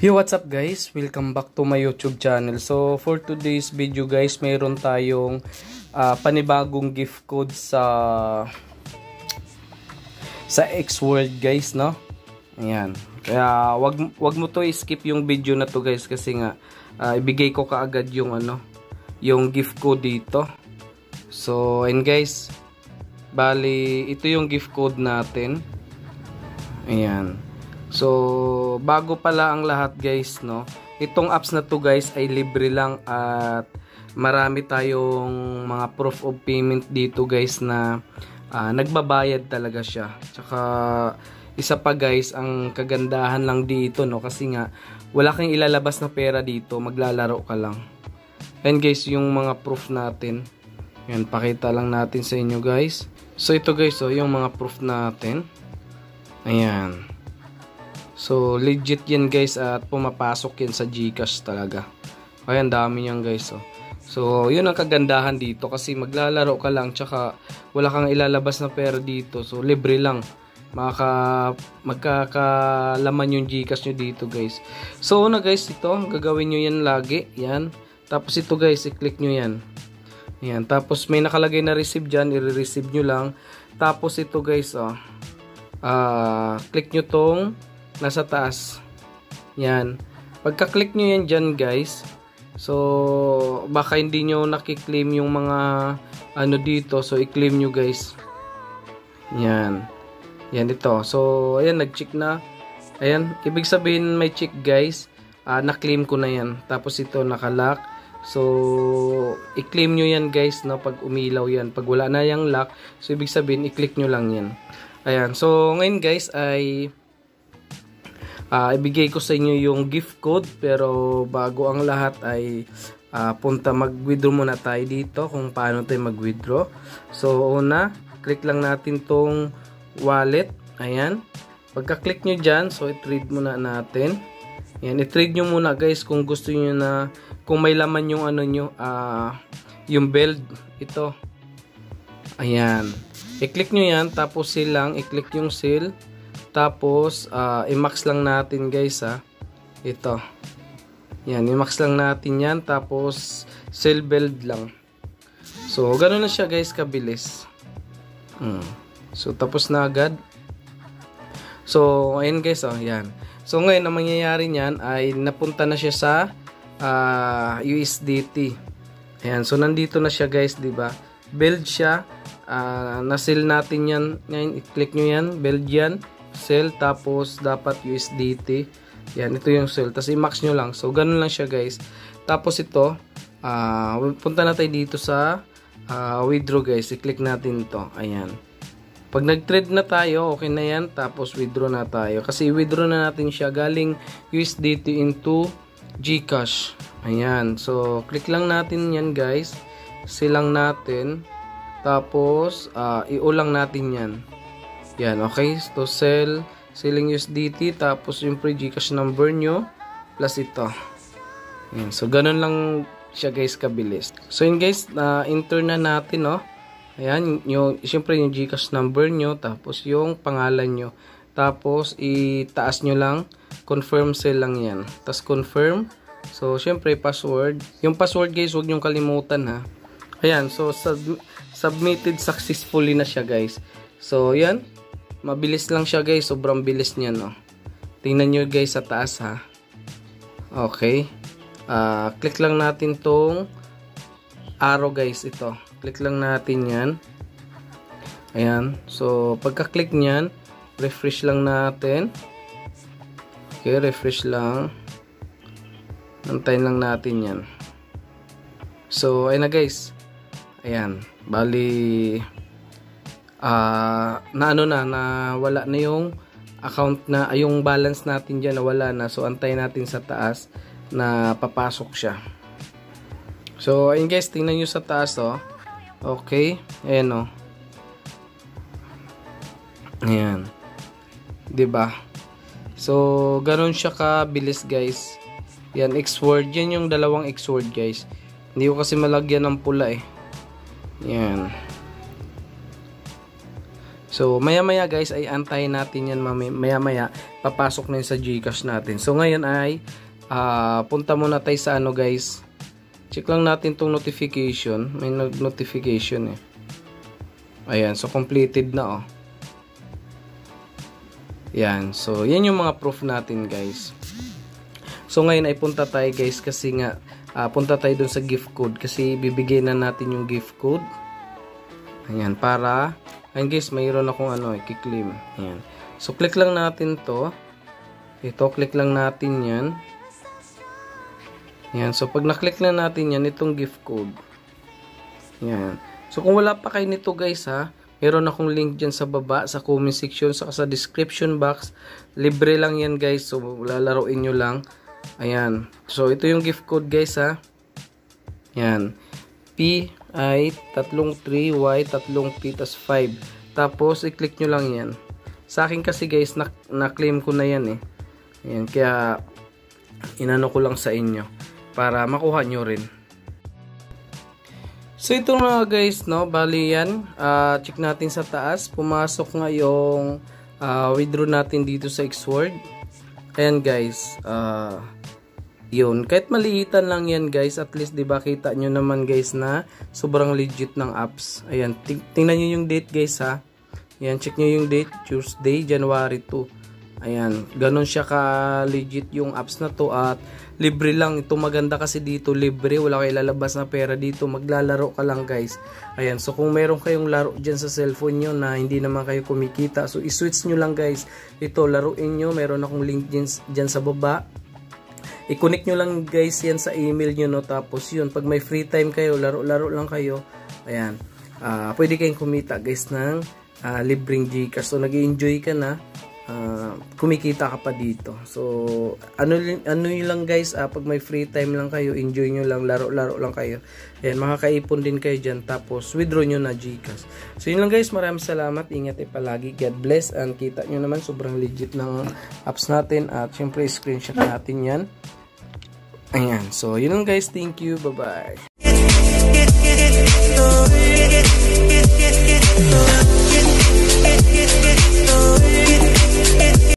Yo, what's up guys? Welcome back to my YouTube channel. So, for today's video guys, mayroon tayong panibagong gift code sa X-World guys, no? Ayan. Kaya, wag mo to i-skip yung video na to guys kasi nga, ibigay ko kaagad yung yung gift code dito. So, and guys, bali, ito yung gift code natin. Ayan. So, bago pala ang lahat guys, no? Itong apps na to guys ay libre lang at marami tayong mga proof of payment dito guys na nagbabayad talaga siya. Tsaka isa pa guys, ang kagandahan lang dito, no? Kasi nga wala kang ilalabas na pera dito, maglalaro ka lang. And guys, yung mga proof natin. Yan, pakita lang natin sa inyo guys. So ito guys, yung mga proof natin. Ayan. So, legit yan guys at pumapasok yan sa GCash talaga. Ayan, dami yan guys. So, yun ang kagandahan dito kasi maglalaro ka lang tsaka wala kang ilalabas na pera dito. So, libre lang. Magkakalaman yung GCash nyo dito guys. So, una guys, ito, gagawin nyo yan lagi. Yan. Tapos ito guys, i-click nyo yan. Yan. Tapos may nakalagay na receive dyan, i-receive nyo lang. Tapos ito guys, click nyo tong nasa taas. Yan. Pagka-click nyo yan dyan guys, so baka hindi nyo nakiklaim yung mga dito. So i-claim nyo guys. Yan. Yan ito. So ayan, nag-check na. Ayan. Ibig sabihin may check guys. Na-claim ko na yan. Tapos ito naka-lock. So i-claim nyo yan guys, no? Pag umilaw yan. Pag wala na yung lock, so ibig sabihin i-click nyo lang yan. Ayan. So ngayon guys ay ibigay ko sa inyo yung gift code, pero bago ang lahat ay mag-withdraw muna tayo dito kung paano tayo mag-withdraw. So una, click lang natin tong wallet. Ayan. Pagka-click nyo dyan, so i-trade muna natin. Ayan, i-trade nyo muna guys kung gusto nyo na, kung may laman yung yung build ito. Ayan. I-click nyo yan, tapos sell lang, i-click yung sell. Tapos, i-max lang natin guys ito. Yan, i-max lang natin yan. Tapos, sell build lang. So, ganoon na siya guys, kabilis. So, tapos na agad. So, ayun guys, yan. So, ngayon, ang mangyayari niyan ay napunta na siya sa USDT. Ayan, so nandito na siya guys, diba? Build siya. Na-sell natin yan. Ngayon, i-click nyo yan. Build yan. Sell, tapos dapat USDT. Yan, ito yung sell. Tapos i-max nyo lang. So, ganun lang siya guys. Tapos ito, punta na tayo dito sa withdraw guys. I-click natin ito. Ayan. Pag nag-trade na tayo, okay na yan. Tapos withdraw na tayo. Kasi withdraw na natin siya galing USDT into GCash. Ayan. So, click lang natin yan guys. Sell lang natin. Tapos, i-ulang natin yan. Yan, okay. So, selling USDT, tapos yung pre-GCash number nyo, plus ito. Yan. So, ganun lang siya guys, kabilis. So, yun guys, enter na natin, no. Ayan, siyempre yung GCash number nyo, tapos yung pangalan nyo. Tapos, itaas nyo lang, confirm sell lang yan. Tapos, confirm. So, siyempre, password. Yung password guys, huwag nyo kalimutan, ha. Ayan, so, submitted successfully na siya guys. So, yan. Mabilis lang siya guys, sobrang bilis niya, no. Tingnan nyo guys sa taas ha. Okay. Click lang natin tong arrow guys, ito. Click lang natin yan. Ayan. So, pagka-click nyan, refresh lang natin. Okay, refresh lang. Nantayin lang natin yan. So, ayun na guys. Ayan. Bali, wala na yung account na, yung balance natin dyan nawala na. So, antayin natin sa taas na papasok siya. So, ayun guys, tingnan nyo sa taas, Okay. Ayan, Ayan. Diba? So, ganun siya kabilis guys. Yan, X-word. Yan yung dalawang X-word guys. Hindi ko kasi malagyan ng pula Yan. So, maya-maya guys, ay antayin natin yan. Maya-maya, papasok na yun sa GCash natin. So, ngayon ay, punta muna tayo sa ano guys. Check lang natin tong notification. May notification eh. Ayan, so completed na oh. Yan, so yan yung mga proof natin guys. So, ngayon ay punta tayo guys kasi nga, punta tayo dun sa gift code kasi bibigyan na natin yung gift code. Ayan, para... Ayan guys, mayroon akong ano, i-claim. Ayan. So, click lang natin to. Ito, click lang natin yan. Ayan. So, pag na-click na natin yan, itong gift code. Ayan. So, kung wala pa kayo nito guys ha, mayroon akong link dyan sa baba, sa comment section, saka sa description box. Libre lang yan guys. So, lalaroin nyo lang. Ayan. So, ito yung gift code guys ha. Ayan. P ay 33Y 3P tas 5. Tapos i-click nyo lang yan. Sa akin kasi guys na-claim ko na yan eh. Ayan, kaya inano ko lang sa inyo para makuha nyo rin. So ito na guys no, bali yan. Check natin sa taas. Pumasok nga yung withdraw natin dito sa Xword. Ayan guys. Yun, kahit maliitan lang yan guys, at least 'di ba kita nyo naman guys na sobrang legit ng apps. Ayan, tingnan niyo yung date guys ha. Ayan, check niyo yung date, Tuesday, January 2. Ayan, ganun siya ka legit yung apps na to at libre lang. Ito maganda kasi dito, libre, wala kayo lalabas na pera dito, maglalaro ka lang guys. Ayan, so kung meron kayong laro dyan sa cellphone nyo na hindi naman kayo kumikita, so i-switch nyo lang guys. Ito, laruin nyo, meron akong link dyan sa baba. I-connect nyo lang guys yan sa email nyo no. Tapos yun, pag may free time kayo, laro-laro lang kayo. Ayan, pwede kayong kumita guys ng libreng GCash. So nag-enjoy ka na, kumikita ka pa dito. So ano yun lang guys, pag may free time lang kayo, enjoy nyo lang, laro-laro lang kayo. Ayan, makakaipon din kayo dyan. Tapos withdraw nyo na GCash. So yun lang guys, maraming salamat. Ingat palagi, God bless. And kita nyo naman, sobrang legit ng apps natin. At syempre screenshot natin yan. Ayan, so yun lang guys, thank you, bye bye.